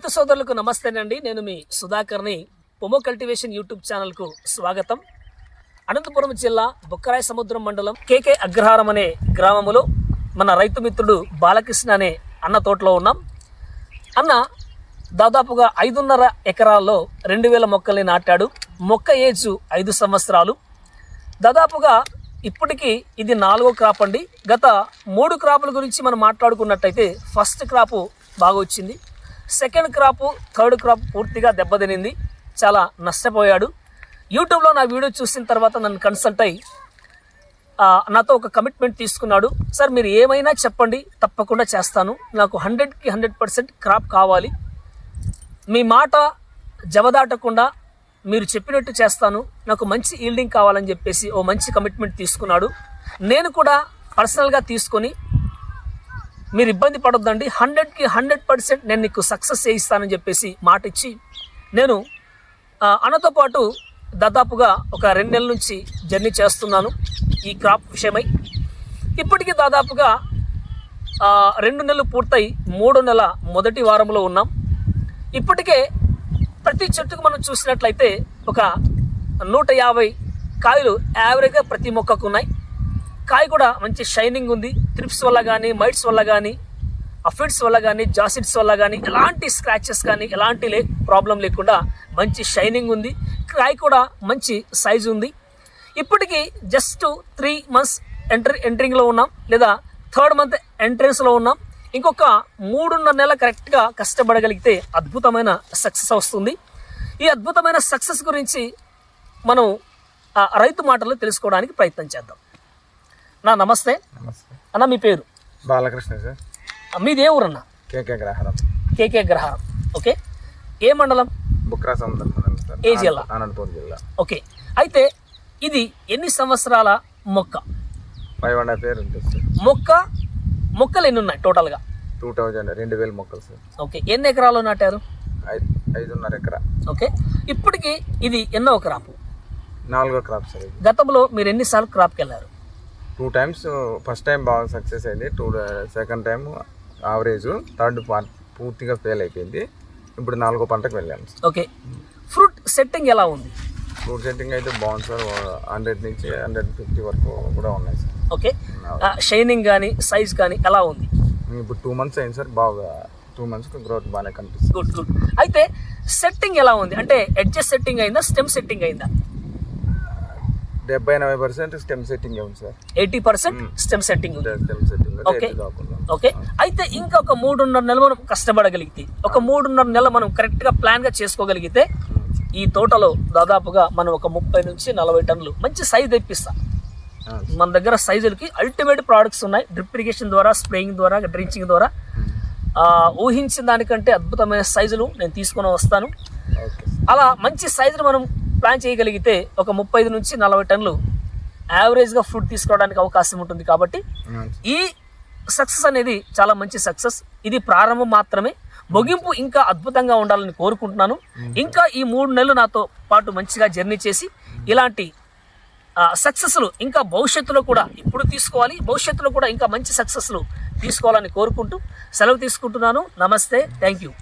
రైతు సోదరులకు నమస్తేనండి. నేను మీ సుధాకర్ని. పొమో కల్టివేషన్ యూట్యూబ్ ఛానల్కు స్వాగతం. అనంతపురం జిల్లా బుక్కరాయ సముద్రం మండలం కేకే అగ్రహారం అనే గ్రామంలో మన రైతు మిత్రుడు బాలకృష్ణ అనే అన్న తోటలో ఉన్నాం. అన్న దాదాపుగా 5.5 ఎకరాల్లో 2000 మొక్కల్ని నాటాడు. మొక్క ఏజ్ 5 సంవత్సరాలు. దాదాపుగా ఇప్పటికీ ఇది 4వ క్రాప్ అండి. గత 3 క్రాపుల గురించి మనం మాట్లాడుకున్నట్టయితే ఫస్ట్ క్రాపు బాగా వచ్చింది, సెకండ్ క్రాపు, థర్డ్ క్రాప్ పూర్తిగా దెబ్బతినింది, చాలా నష్టపోయాడు. యూట్యూబ్లో నా వీడియో చూసిన తర్వాత నన్ను కన్సల్ట్ అయ్యి నాతో ఒక కమిట్మెంట్ తీసుకున్నాడు. సార్ మీరు ఏమైనా చెప్పండి, తప్పకుండా చేస్తాను. నాకు 100కి 100% క్రాప్ కావాలి, మీ మాట జవదాటకుండా మీరు చెప్పినట్టు చేస్తాను, నాకు మంచి ఈల్డింగ్ కావాలని చెప్పేసి ఓ మంచి కమిట్మెంట్ తీసుకున్నాడు. నేను కూడా పర్సనల్గా తీసుకొని మీరు ఇబ్బంది పడొద్దండి, 100కి 100% నేను నీకు సక్సెస్ చేయిస్తానని చెప్పేసి మాట ఇచ్చి నేను అన్నతో పాటు దాదాపుగా ఒక 2 నెలల నుంచి జర్నీ చేస్తున్నాను ఈ క్రాప్ విషయమై. ఇప్పటికీ దాదాపుగా 2 నెలలు పూర్తయి 3వ నెల మొదటి వారంలో ఉన్నాం. ఇప్పటికే ప్రతి చెట్టుకు మనం చూసినట్లయితే ఒక 150 కాయలు యావరేజ్గా ప్రతి మొక్కకు ఉన్నాయి. కాయ కూడా మంచి షైనింగ్ ఉంది. త్రిప్స్ వల్ల కానీ, మైట్స్ వల్ల కానీ, అఫిడ్స్ వల్ల కానీ, జాసిడ్స్ వల్ల కానీ ఎలాంటి స్క్రాచెస్ కానీ ఎలాంటి ప్రాబ్లం లేకుండా మంచి షైనింగ్ ఉంది. కాయ కూడా మంచి సైజు ఉంది. ఇప్పటికీ జస్ట్ 3 months ఎంట్రింగ్లో ఉన్నాం, లేదా 3rd month ఎంట్రెన్స్లో ఉన్నాం. ఇంకొక 3.5 నెలల కరెక్ట్గా కష్టపడగలిగితే అద్భుతమైన సక్సెస్ వస్తుంది. ఈ అద్భుతమైన సక్సెస్ గురించి మనం రైతు మాటలు తెలుసుకోవడానికి ప్రయత్నం చేద్దాం. నమస్తే అన్న, మీ పేరు? బాలకృష్ణ సార్. మీది ఏ ఊరన్నా? కేకే అగ్రహారం. కేకే అగ్రహారం. ఓకే. ఏ మండలం? బుక్కరాయ సముద్రం మండలం సార్. ఏ జిల్లా? అనంతపురం జిల్లా. ఓకే. అయితే ఇది ఎన్ని సంవత్సరాల మొక్క? 5.5 years ఉంటుంది సార్. మొక్కలు ఎన్ని ఉన్నాయి టోటల్గా? 2000 మొక్కలు సార్. ఓకే. ఎన్ని ఎకరాలు నాటారు? 5.5 ఎకరా. ఓకే. ఇప్పటికి ఇది ఎన్నో క్రాప్? 4వ క్రాప్ సార్. గతంలో మీరు ఎన్నిసార్లు క్రాప్కి వెళ్ళారు? 2 times. ఫస్ట్ టైం బాగా సక్సెస్ అయింది, సెకండ్ టైం యావరేజ్, థర్డ్ పూర్తిగా ఫెయిల్ అయిపోయింది. ఇప్పుడు 4వ పంటకు వెళ్ళాము సార్. ఓకే. ఫ్రూట్ సెట్టింగ్ ఎలా ఉంది? ఫ్రూట్ సెట్టింగ్ అయితే బాగుంది సార్. 100 నుంచి 150 వరకు కూడా ఉన్నాయి సార్. ఓకే. షైనింగ్ కానీ, సైజ్ కానీ ఎలా ఉంది? ఇప్పుడు 2 months అయింది సార్. బాగా 2 months గ్రోత్ బాగానే కనిపిస్తుంది. గుడ్. అయితే సెట్టింగ్ ఎలా ఉంది? అంటే ఎడ్జెస్ సెట్టింగ్ అయిందా, స్టెమ్ సెట్టింగ్ అయిందా? 70-80% స్టెమ్ సెట్టింగ్ ఉంది సార్. 80% స్టెమ్ సెట్టింగ్ ఉంది. ఓకే. ఓకే. అయితే ఇంకా ఒక 3.5 నెలలు మనం కష్టపడగలిగితే, ఒక 3.5 నెలలు మనం కరెక్ట్గా ప్లాన్గా చేసుకోగలిగితే ఈ తోటలో దాదాపుగా మనం ఒక 30 నుంచి 40 టన్నులు మంచి సైజ్ తెప్పిస్తాం. మన దగ్గర సైజులకి అల్టిమేట్ ప్రోడక్ట్స్ ఉన్నాయి. డ్రిప్ ఇరిగేషన్ ద్వారా, స్ప్రేయింగ్ ద్వారా, డ్రించింగ్ ద్వారా ఊహించిన దానికంటే అద్భుతమైన సైజులు నేను తీసుకొని వస్తాను. అలా మంచి సైజులు మనం ప్లాన్ చేయగలిగితే ఒక 35 నుంచి 40 టన్నులు యావరేజ్గా ఫ్రూట్ తీసుకోవడానికి అవకాశం ఉంటుంది. కాబట్టి ఈ సక్సెస్ అనేది చాలా మంచి సక్సెస్. ఇది ప్రారంభం మాత్రమే. ముగింపు ఇంకా అద్భుతంగా ఉండాలని కోరుకుంటున్నాను. ఇంకా ఈ 3 నెలలు నాతో పాటు మంచిగా జర్నీ చేసి ఇలాంటి సక్సెస్లు ఇంకా భవిష్యత్తులో కూడా ఇప్పుడు తీసుకోవాలి, భవిష్యత్తులో కూడా ఇంకా మంచి సక్సెస్లు తీసుకోవాలని కోరుకుంటూ సెలవు తీసుకుంటున్నాను. నమస్తే. Thank you.